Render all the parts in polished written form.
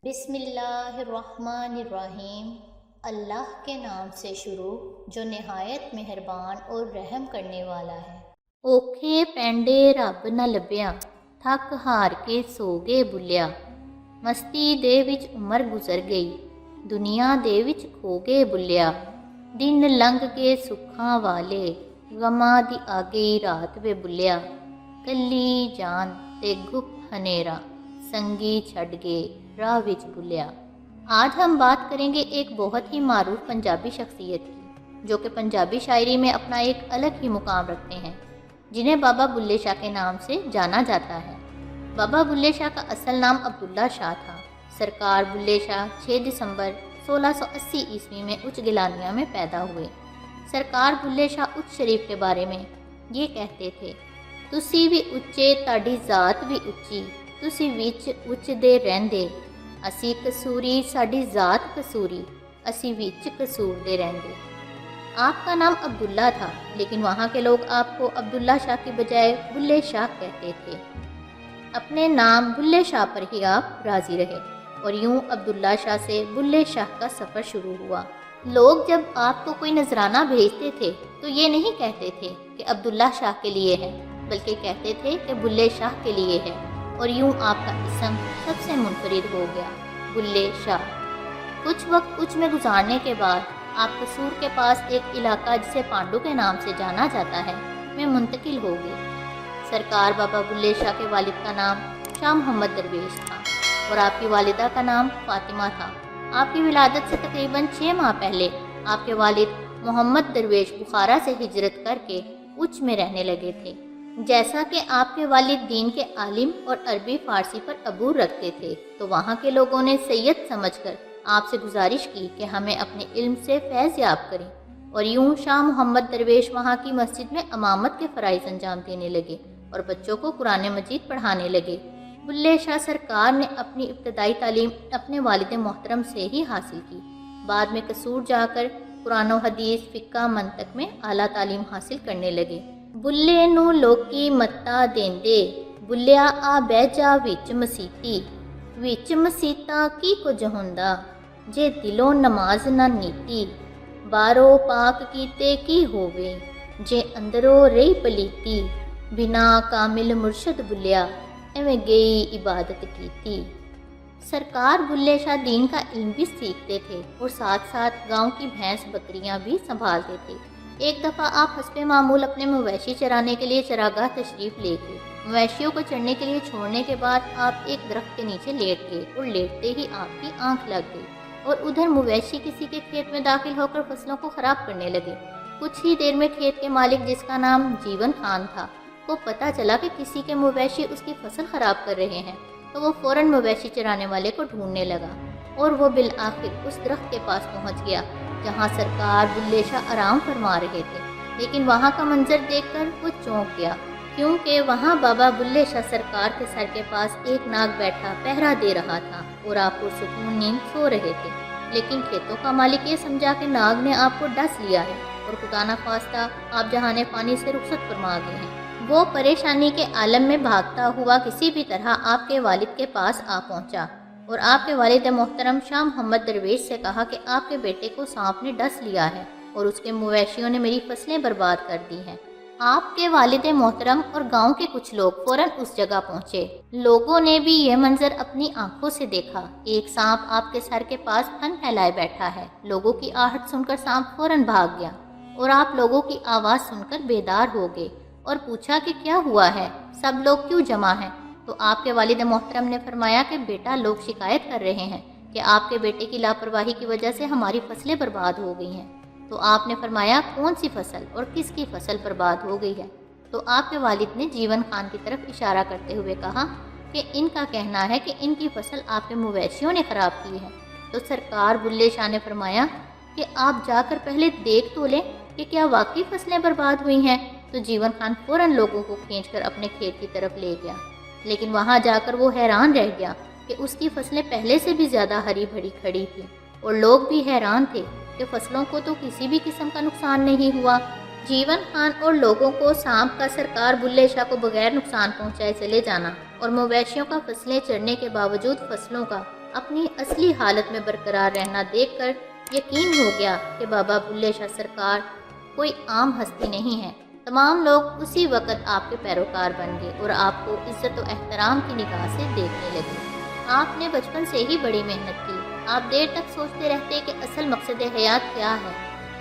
بسم اللہ الرحمن الرحیم۔ اللہ کے نام سے شروع جو نہایت مہربان اور رحم کرنے والا ہے۔ اوکھے پینڈے رب نہ لبھیا، تھک ہار کے سو گئے بھلیا۔ مستی دے وچ عمر گزر گئی، دنیا دے وچ کھو گئے بھلیا۔ دن لنگ گئے سکھاں والے، غماں دی آ گئی رات وے بھلیا۔ کلی جان تے گپ ہنیرا، سنگی چھڈ گئے راہ وچ بھلیا۔ آج ہم بات کریں گے ایک بہت ہی معروف پنجابی شخصیت کی، جو کہ پنجابی شاعری میں اپنا ایک الگ ہی مقام رکھتے ہیں، جنہیں بابا بلے شاہ کے نام سے جانا جاتا ہے۔ بابا بلے شاہ کا اصل نام عبداللہ شاہ تھا۔ سرکار بلے شاہ 6 دسمبر 1680 عیسوی میں اچ گلانیہ میں پیدا ہوئے۔ سرکار بلے شاہ اچ شریف کے بارے میں یہ کہتے تھے: تسی بھی اچے تاڈی ذات بھی اچی، تسی وچ اچ دے رہندے، اسی قصوری ساڈی ذات قصوری، اسی وچ قصور دے رہندے۔ آپ کا نام عبداللہ تھا، لیکن وہاں کے لوگ آپ کو عبداللہ شاہ کی بجائے بلے شاہ کہتے تھے۔ اپنے نام بلے شاہ پر ہی آپ راضی رہے، اور یوں عبداللہ شاہ سے بلے شاہ کا سفر شروع ہوا۔ لوگ جب آپ کو کوئی نذرانہ بھیجتے تھے تو یہ نہیں کہتے تھے کہ عبداللہ شاہ کے لیے ہے، بلکہ کہتے تھے کہ بلے شاہ کے لیے ہے، اور یوں آپ کا اسم سب سے منفرد ہو گیا، بلے شاہ۔ کچھ وقت اچ میں گزارنے کے بعد آپ قصور کے پاس ایک علاقہ جسے پانڈو کے نام سے جانا جاتا ہے میں منتقل ہو گئے۔ سرکار بابا بلے شاہ کے والد کا نام شاہ محمد درویش تھا، اور آپ کی والدہ کا نام فاطمہ تھا۔ آپ کی ولادت سے تقریباً 6 ماہ پہلے آپ کے والد محمد درویش بخارا سے ہجرت کر کے اچ میں رہنے لگے تھے۔ جیسا کہ آپ کے والد دین کے عالم اور عربی فارسی پر عبور رکھتے تھے، تو وہاں کے لوگوں نے سید سمجھ کر آپ سے گزارش کی کہ ہمیں اپنے علم سے فیض یاب کریں، اور یوں شاہ محمد درویش وہاں کی مسجد میں امامت کے فرائض انجام دینے لگے اور بچوں کو قرآن مجید پڑھانے لگے۔ بلے شاہ سرکار نے اپنی ابتدائی تعلیم اپنے والد محترم سے ہی حاصل کی۔ بعد میں قصور جا کر قرآن و حدیث، فقہ، منطق میں اعلیٰ تعلیم حاصل کرنے لگے۔ بلے نو لوکی متا دیندے، بلیا آ بہ جا وچ مسیتا کی کچھ ہوندا، جے دلوں نماز نہ نیتی، بارو پاک کیتے کی ہووے، جے اندروں رہی پلیتی، بنا کامل مرشد بلیا ایویں گئی عبادت کیتی۔ سرکار بلے شاہ دین کا علم بھی سیکھتے تھے اور ساتھ ساتھ گاؤں کی بھینس بکریاں بھی سنبھالتے تھے۔ ایک دفعہ آپ حسب معمول اپنے مویشی چرانے کے لیے چراگاہ تشریف لے گئے۔ مویشیوں کو چرنے کے لیے چھوڑنے کے بعد آپ ایک درخت کے نیچے لیٹ گئے، اور لیٹتے ہی آپ کی آنکھ لگ گئی، اور ادھر مویشی کسی کے کھیت میں داخل ہو کر فصلوں کو خراب کرنے لگے۔ کچھ ہی دیر میں کھیت کے مالک، جس کا نام جیون خان تھا، کو پتہ چلا کہ کسی کے مویشی اس کی فصل خراب کر رہے ہیں، تو وہ فوراً مویشی چرانے والے کو ڈھونڈنے لگا، اور وہ بالآخر اس درخت کے پاس پہنچ گیا جہاں سرکار بلے شاہ آرام فرما رہے تھے۔ لیکن وہاں کا منظر دیکھ کر وہ چونک گیا، کیونکہ وہاں بابا بلے شاہ سرکار کے سر کے پاس ایک ناگ بیٹھا پہرا دے رہا تھا، اور آپ پرسکون نیند سو رہے تھے۔ لیکن کھیتوں کا مالک یہ سمجھا کہ ناگ نے آپ کو ڈس لیا ہے، اور خدا نخواستہ آپ جہان فانی سے رخصت فرما گئے ہیں۔ وہ پریشانی کے عالم میں بھاگتا ہوا کسی بھی طرح آپ کے والد کے پاس آ پہنچا، اور آپ کے والد محترم شاہ محمد درویش سے کہا کہ آپ کے بیٹے کو سانپ نے ڈس لیا ہے، اور اس کے مویشیوں نے میری فصلیں برباد کر دی ہیں۔ آپ کے والد محترم اور گاؤں کے کچھ لوگ فوراً اس جگہ پہنچے۔ لوگوں نے بھی یہ منظر اپنی آنکھوں سے دیکھا۔ ایک سانپ آپ کے سر کے پاس پھن پھیلائے بیٹھا ہے۔ لوگوں کی آہٹ سن کر سانپ فوراً بھاگ گیا، اور آپ لوگوں کی آواز سن کر بیدار ہو گئے اور پوچھا کہ کیا ہوا ہے، سب لوگ کیوں جمع ہیں؟ تو آپ کے والد محترم نے فرمایا کہ بیٹا، لوگ شکایت کر رہے ہیں کہ آپ کے بیٹے کی لاپرواہی کی وجہ سے ہماری فصلیں برباد ہو گئی ہیں۔ تو آپ نے فرمایا، کون سی فصل اور کس کی فصل برباد ہو گئی ہے؟ تو آپ کے والد نے جیون خان کی طرف اشارہ کرتے ہوئے کہا کہ ان کا کہنا ہے کہ ان کی فصل آپ کے مویشیوں نے خراب کی ہے۔ تو سرکار بلے شاہ نے فرمایا کہ آپ جا کر پہلے دیکھ تو لیں کہ کیا واقعی فصلیں برباد ہوئی ہیں۔ تو جیون خان فوراً لوگوں کو کھینچ کر اپنے کھیت کی طرف لے گیا، لیکن وہاں جا کر وہ حیران رہ گیا کہ اس کی فصلیں پہلے سے بھی زیادہ ہری بھری کھڑی تھیں، اور لوگ بھی حیران تھے کہ فصلوں کو تو کسی بھی قسم کا نقصان نہیں ہوا۔ جیون خان اور لوگوں کو سانپ کا سرکار بلے شاہ کو بغیر نقصان پہنچائے چلے جانا، اور مویشیوں کا فصلیں چرنے کے باوجود فصلوں کا اپنی اصلی حالت میں برقرار رہنا دیکھ کر یقین ہو گیا کہ بابا بلے شاہ سرکار کوئی عام ہستی نہیں ہے۔ تمام لوگ اسی وقت آپ کے پیروکار بن گئے اور آپ کو عزت و احترام کی نگاہ سے دیکھنے لگے۔ آپ نے بچپن سے ہی بڑی محنت کی۔ آپ دیر تک سوچتے رہتے کہ اصل مقصد حیات کیا ہے۔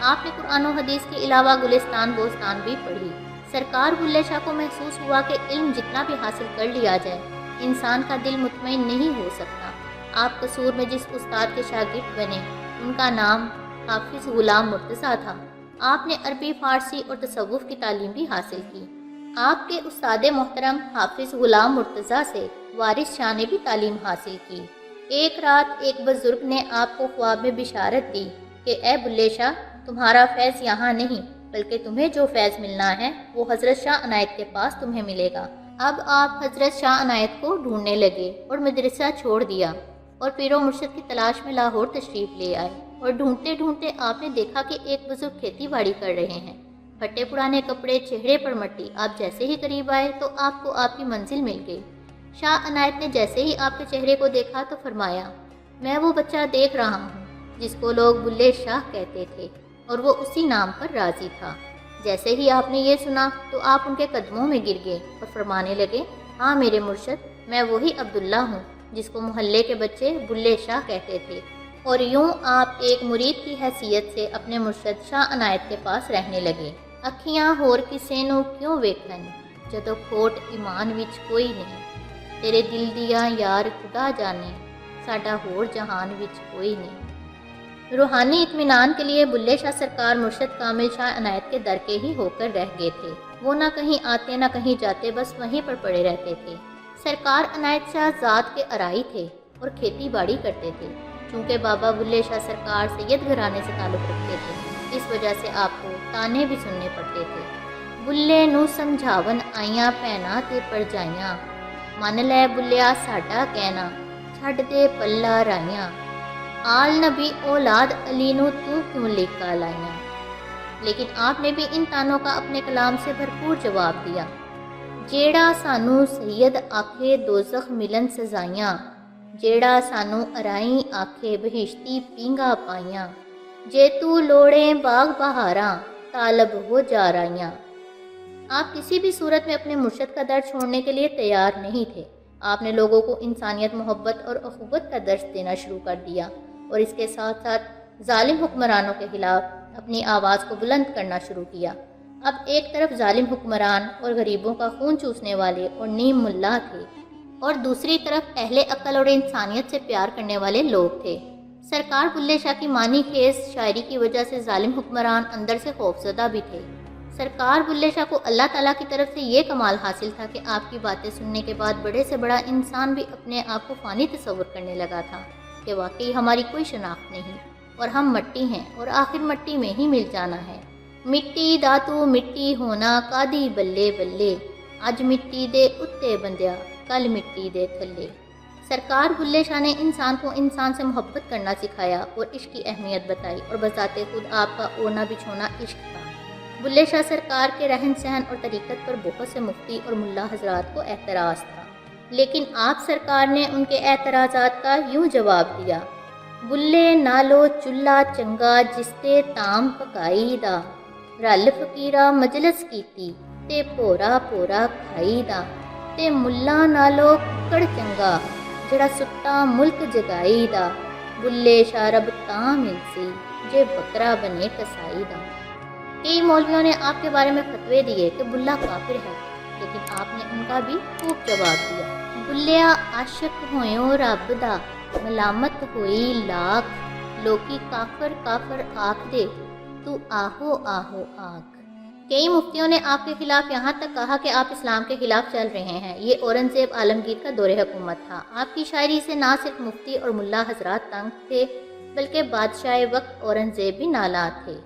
آپ نے قرآن و حدیث کے علاوہ گلستان بوستان بھی پڑھی۔ سرکار بلے شاہ کو محسوس ہوا کہ علم جتنا بھی حاصل کر لیا جائے، انسان کا دل مطمئن نہیں ہو سکتا۔ آپ قصور میں جس استاد کے شاگرد بنے، ان کا نام حافظ غلام مرتضیٰ تھا۔ آپ نے عربی، فارسی اور تصوف کی تعلیم بھی حاصل کی۔ آپ کے استاد محترم حافظ غلام مرتضیٰ سے وارث شاہ نے بھی تعلیم حاصل کی۔ ایک رات ایک بزرگ نے آپ کو خواب میں بشارت دی کہ اے بلے شاہ، تمہارا فیض یہاں نہیں بلکہ تمہیں جو فیض ملنا ہے وہ حضرت شاہ عنایت کے پاس تمہیں ملے گا۔ اب آپ حضرت شاہ عنایت کو ڈھونڈنے لگے اور مدرسہ چھوڑ دیا اور پیر و مرشد کی تلاش میں لاہور تشریف لے آئے۔ اور ڈھونڈتے ڈھونڈتے آپ نے دیکھا کہ ایک بزرگ کھیتی باڑی کر رہے ہیں، پھٹے پرانے کپڑے، چہرے پر مٹی۔ آپ جیسے ہی قریب آئے تو آپ کو آپ کی منزل مل گئی۔ شاہ عنایت نے جیسے ہی آپ کے چہرے کو دیکھا تو فرمایا، میں وہ بچہ دیکھ رہا ہوں جس کو لوگ بلے شاہ کہتے تھے، اور وہ اسی نام پر راضی تھا۔ جیسے ہی آپ نے یہ سنا تو آپ ان کے قدموں میں گر گئے اور فرمانے لگے، ہاں میرے مرشد، میں وہی عبداللہ ہوں جس کو محلے کے بچے بلے شاہ کہتے تھے۔ اور یوں آپ ایک مرید کی حیثیت سے اپنے مرشد شاہ عنایت کے پاس رہنے لگے۔ اکھیاں ہور کسے نو کیوں ویکھن، جدو کھوٹ ایمان وچ کوئی نہیں، تیرے دل دیا یار خدا جانے، ساڈا ہور جہان وچ کوئی نہیں۔ روحانی اطمینان کے لیے بلے شاہ سرکار مرشد کامل شاہ عنایت کے در کے ہی ہو کر رہ گئے تھے۔ وہ نہ کہیں آتے نہ کہیں جاتے، بس وہیں پر پڑے رہتے تھے۔ سرکار عنایت شاہ ذات کے ارائی تھے اور کھیتی باڑی کرتے تھے۔ چونکہ بابا بلے شاہ سرکار سید گھرانے سے تعلق رکھتے تھے، اس وجہ سے آپ کو تانے بھی سننے پڑتے تھے۔ بلے نو سمجھاون آئیاں بھیناں تے پرجائیاں، من لے بلیا ساڈا کہنا، چھڈ دے پلہ رائیاں، آل نبی اولاد علی نو تو کیوں لیکا لائیاں۔ لیکن آپ نے بھی ان تانوں کا اپنے کلام سے بھرپور جواب دیا۔ جیڑا سانو سید آکھے دوزخ ملن سزائیاں، جیڑا سانو ارائیں آکھے بہشتی پینگا پائیاں، جے تو لوڑیں باغ بہاراں طالب ہو جا رائیاں۔ آپ کسی بھی صورت میں اپنے مرشد کا در چھوڑنے کے لیے تیار نہیں تھے۔ آپ نے لوگوں کو انسانیت، محبت اور اخوت کا درس دینا شروع کر دیا اور اس کے ساتھ ساتھ ظالم حکمرانوں کے خلاف اپنی آواز کو بلند کرنا شروع کیا۔ اب ایک طرف ظالم حکمران اور غریبوں کا خون چوسنے والے اور نیم ملا تھے، اور دوسری طرف اہل عقل اور انسانیت سے پیار کرنے والے لوگ تھے۔ سرکار بلے شاہ کی معنی خیز شاعری کی وجہ سے ظالم حکمران اندر سے خوفزدہ بھی تھے۔ سرکار بلے شاہ کو اللہ تعالیٰ کی طرف سے یہ کمال حاصل تھا کہ آپ کی باتیں سننے کے بعد بڑے سے بڑا انسان بھی اپنے آپ کو فانی تصور کرنے لگا تھا کہ واقعی ہماری کوئی شناخت نہیں اور ہم مٹی ہیں اور آخر مٹی میں ہی مل جانا ہے۔ مٹی دا تو مٹی ہونا کادی بلے بلے، اج مٹی دے اتے بندیا کل مٹی دے تھلے۔ سرکار بلے شاہ نے انسان کو انسان سے محبت کرنا سکھایا اور عشق کی اہمیت بتائی، اور بذات خود آپ کا اوڑھنا بچھونا عشق تھا۔ بلے شاہ سرکار کے رہن سہن اور طریقت پر بہت سے مفتی اور ملا حضرات کو اعتراض تھا، لیکن آپ سرکار نے ان کے اعتراضات کا یوں جواب دیا، بلے نالو چلہ چنگا جستے تام پکائی دا، رل فقیرہ مجلس کیتی تے پورا پورا کھائی دا، تے ملا نالو ککڑ چنگا جڑا ستا ملک جگائی دا، بلے شاہ رب تاں ملسی جے بکرا بنے کسائی دا۔ کئی مولویوں نے آپ کے بارے میں فتوے دیے کہ بلہ کافر ہے، لیکن آپ نے ان کا بھی خوب جواب دیا۔ بلیا عاشق ہوئیوں رب دا، ملامت ہوئی لاکھ، لوکی کافر کافر آکھ دے، تو آہو آہو آکھ۔ کئی مفتیوں نے آپ کے خلاف یہاں تک کہا کہ آپ اسلام کے خلاف چل رہے ہیں۔ یہ اورنگزیب عالمگیر کا دور حکومت تھا۔ آپ کی شاعری سے نہ صرف مفتی اور ملا حضرات تنگ تھے بلکہ بادشاہ وقت اورنگزیب بھی نالاں تھے۔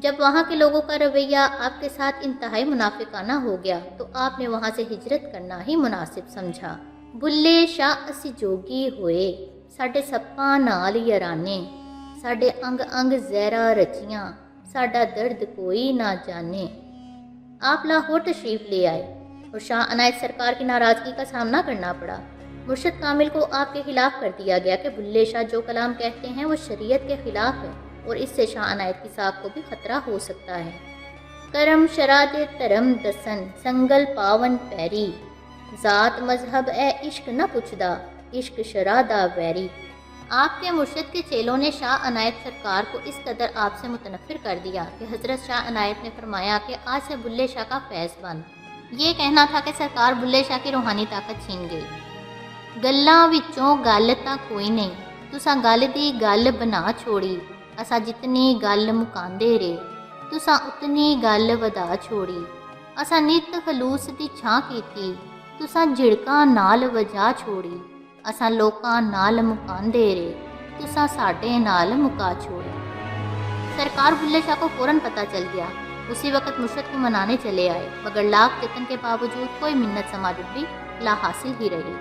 جب وہاں کے لوگوں کا رویہ آپ کے ساتھ انتہائی منافقانہ ہو گیا تو آپ نے وہاں سے ہجرت کرنا ہی مناسب سمجھا۔ بلے شاہ اسی جوگی ہوئے، ساڈے سپاں نال یارانے، ساڈے انگ انگ زہرا رچیاں، ساڈا درد کوئی نہ جانے۔ آپ لاہور تشریف لے آئے اور شاہ عنایت سرکار کی ناراضگی کا سامنا کرنا پڑا۔ مرشد کامل کو آپ کے خلاف کر دیا گیا کہ بلے شاہ جو کلام کہتے ہیں وہ شریعت کے خلاف ہے اور اس سے شاہ عنایت کی ساکھ کو بھی خطرہ ہو سکتا ہے۔ کرم شراد ترم دسن سنگل پاون پیری، ذات مذہب اے عشق نہ پچھدا، عشق شرادا ویری۔ آپ کے مرشد کے چیلوں نے شاہ عنایت سرکار کو اس قدر آپ سے متنفر کر دیا کہ حضرت شاہ عنایت نے فرمایا کہ آج سے بلے شاہ کا فیض بند۔ یہ کہنا تھا کہ سرکار بلے شاہ کی روحانی طاقت چھین گئی۔ گلاں وچوں گل تاں کوئی نہیں، تساں گل دی گل بنا چھوڑی، اساں جتنی گل مکاندے رے، تساں اتنی گل ودا چھوڑی، اساں نت خلوص دی چھاں کیتی، تساں جھڑکاں نال وجا چھوڑی، اساں لوکاں نال مکاندے رے، تساں ساڈے نال مکا چھوڑی۔ سرکار بلے شاہ کو فوراً پتہ چل گیا۔ اسی وقت مرشد کو منانے چلے آئے، مگر لاکھ جتن کے باوجود کوئی منت سماجت بھی لا حاصل ہی رہی۔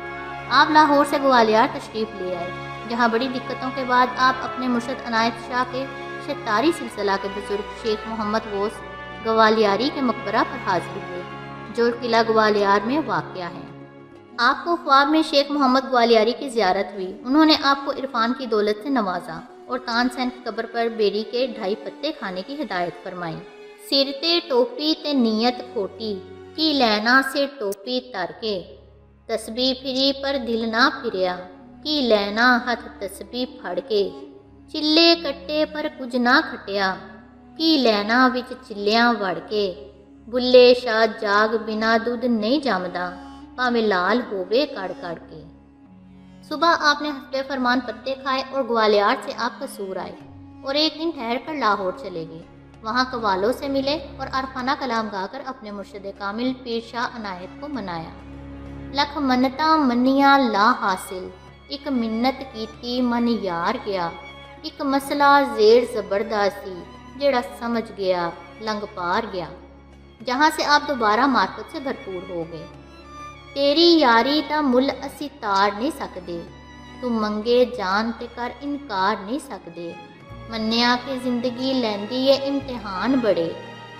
آپ لاہور سے گوالیار تشریف لے آئے، جہاں بڑی دقتوں کے بعد آپ اپنے مرشد عنایت شاہ کے شتاری سلسلہ کے بزرگ شیخ محمد غوث گوالیاری کے مقبرہ پر حاضر ہوئے، جو قلعہ گوالیار میں واقع ہے۔ آپ کو خواب میں شیخ محمد گوالیاری کی زیارت ہوئی۔ انہوں نے آپ کو عرفان کی دولت سے نوازا اور تان سین کی قبر پر بیری کے 2.5 پتے کھانے کی ہدایت فرمائی۔ سر تے ٹوپی تے نیت کھوٹی، کی لینا سے ٹوپی تر کے، تسبیح پھری پر دل نہ پھریا، کی لینا ہتھ تسبیح پھڑ کے، چلے کٹے پر کچھ نہ کھٹیا، کی لینا وچ چلیاں وڑ کے، بلے شاہ جاگ بنا دودھ نہیں جمدا، پاویں لال ہووے کڑ کڑ کے۔ صبح آپ نے حسب فرمان پتے کھائے اور گوالیار سے آپ قصور آئے اور ایک دن ٹھہر کر لاہور چلے گئے۔ وہاں قوالوں سے ملے اور عارفانہ کلام گا کر اپنے مرشد کامل پیر شاہ عنایت کو منایا۔ لکھ منتاں منیاں لا حاصل، ایک منت کیتی من یار گیا، ایک مسئلہ زیر زبردستی جڑا سمجھ گیا لنگ پار گیا۔ جہاں سے آپ دوبارہ معرفت سے بھرپور ہو گئے۔ تیری یاری دا مل اسی تار نہیں سکدے، تو منگے جان تے کر انکار نہیں سکدے، منیا کہ زندگی لیندی ہے امتحان بڑے،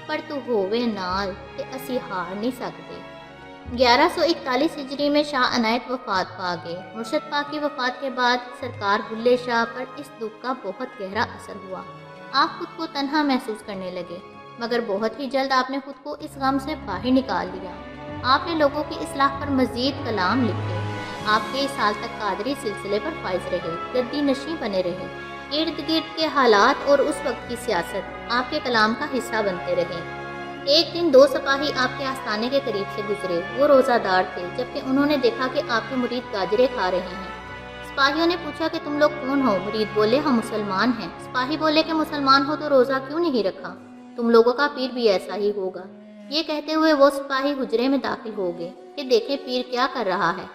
پر تو ہووے نال تے اسی ہار نہیں سکدے۔ 1141 ہجری میں شاہ عنایت وفات پا گئے۔ مرشد پاک کی وفات کے بعد سرکار بلے شاہ پر اس دکھ کا بہت گہرا اثر ہوا۔ آپ خود کو تنہا محسوس کرنے لگے، مگر بہت ہی جلد آپ نے خود کو اس غم سے باہر نکال لیا۔ آپ نے لوگوں کی اصلاح پر مزید کلام لکھے۔ آپ کئی سال تک قادری سلسلے پر فائز رہے، گدی نشیں بنے رہے۔ ارد گرد کے حالات اور اس وقت کی سیاست آپ کے کلام کا حصہ بنتے رہے۔ ایک دن 2 سپاہی آپ کے آستانے کے قریب سے گزرے۔ وہ روزہ دار تھے، جبکہ انہوں نے دیکھا کہ آپ کے مرید گاجرے کھا رہے ہیں۔ سپاہیوں نے پوچھا کہ تم لوگ کون ہو؟ مرید بولے ہم مسلمان ہیں۔ سپاہی بولے کہ مسلمان ہو تو روزہ کیوں نہیں رکھا؟ تم لوگوں کا پیر بھی ایسا ہی ہوگا۔ یہ کہتے ہوئے وہ سپاہی حجرے میں داخل ہو گئے کہ دیکھیں پیر کیا کر رہا ہے۔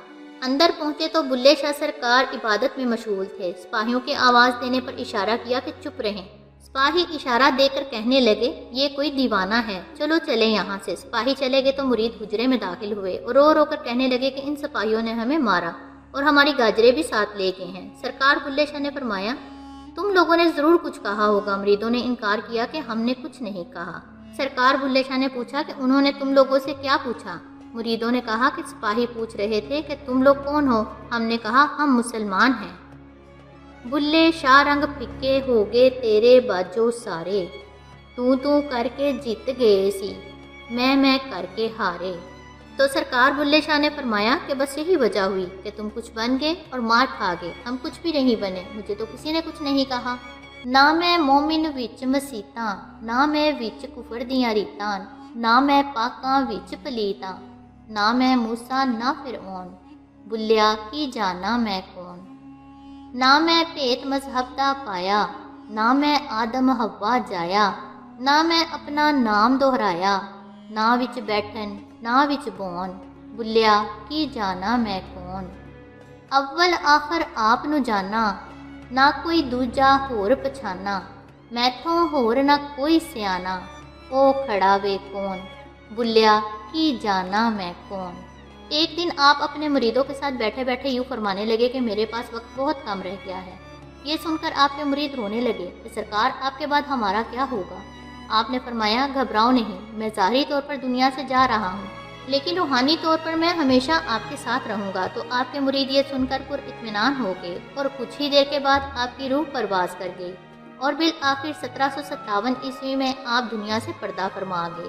اندر پہنچے تو بلے شاہ سرکار عبادت میں مشغول تھے۔ سپاہیوں کے آواز دینے پر اشارہ کیا کہ چپ رہیں۔ سپاہی اشارہ دے کر کہنے لگے یہ کوئی دیوانہ ہے، چلو چلیں یہاں سے۔ سپاہی چلے گئے تو مرید حجرے میں داخل ہوئے اور رو رو کر کہنے لگے کہ ان سپاہیوں نے ہمیں مارا اور ہماری گاجرے بھی ساتھ لے گئے ہیں۔ سرکار بلے شاہ نے فرمایا تم لوگوں نے ضرور کچھ کہا ہوگا۔ مریدوں نے انکار کیا کہ ہم نے کچھ نہیں کہا۔ سرکار بلے شاہ نے پوچھا کہ انہوں نے تم لوگوں سے کیا پوچھا؟ مریدوں نے کہا کہ سپاہی پوچھ رہے تھے کہ تم لوگ کون ہو؟ ہم نے کہا ہم مسلمان ہیں۔ بلے شاہ رنگ پھکے ہو گئے تیرے باجو سارے، تو کر کے جیت گئے سی، میں کر کے ہارے۔ تو سرکار بلے شاہ نے فرمایا کہ بس یہی وجہ ہوئی کہ تم کچھ بن گئے اور مار کھا گئے، ہم کچھ بھی نہیں بنے، مجھے تو کسی نے کچھ نہیں کہا۔ نہ میں مومن وچ مسیتاں، نہ میں وچ کفر دیاں ریتاں، نہ میں پاکاں وچ پلیتاں، نہ میں موسیٰ نہ فرعون، بلیا کی جانا میں کون۔ نہ میں بھیت مذہب دا پایا، نہ میں آدم حوا جایا، نہ میں اپنا نام دہرایا، نہ وچ بیٹھن نہ وچ بون، بلیا کی جانا میں کون۔ اول آخر آپ نو جانا، نہ کوئی دوجا ہور پچھانا، میتھوں ہور نہ کوئی سیانا، او کھڑا وے کون، بلیا کی جانا میں کون۔ ایک دن آپ اپنے مریدوں کے ساتھ بیٹھے بیٹھے یوں فرمانے لگے کہ میرے پاس وقت بہت کم رہ گیا ہے۔ یہ سن کر آپ کے مرید رونے لگے کہ سرکار آپ کے بعد ہمارا کیا ہوگا؟ آپ نے فرمایا گھبراؤ نہیں، میں ظاہری طور پر دنیا سے جا رہا ہوں، لیکن روحانی طور پر میں ہمیشہ آپ کے ساتھ رہوں گا۔ تو آپ کے مرید یہ سن کر پر اطمینان ہو گئے اور کچھ ہی دیر کے بعد آپ کی روح پرواز کر گئی اور بالآخر 1757 عیسوی میں آپ دنیا سے پردہ فرما گئے۔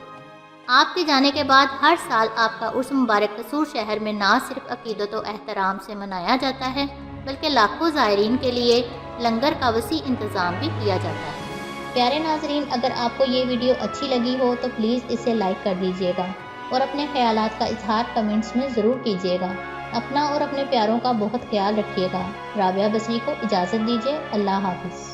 آپ کے جانے کے بعد ہر سال آپ کا عرس مبارک قصور شہر میں نہ صرف عقیدت و احترام سے منایا جاتا ہے بلکہ لاکھوں زائرین کے لیے لنگر کا وسیع انتظام بھی کیا جاتا ہے۔ پیارے ناظرین، اگر آپ کو یہ ویڈیو اچھی لگی ہو تو پلیز اسے لائک کر دیجیے گا اور اپنے خیالات کا اظہار کمنٹس میں ضرور کیجیے گا۔ اپنا اور اپنے پیاروں کا بہت خیال رکھیے گا۔ رابعہ بصری کو اجازت دیجیے۔ اللہ حافظ۔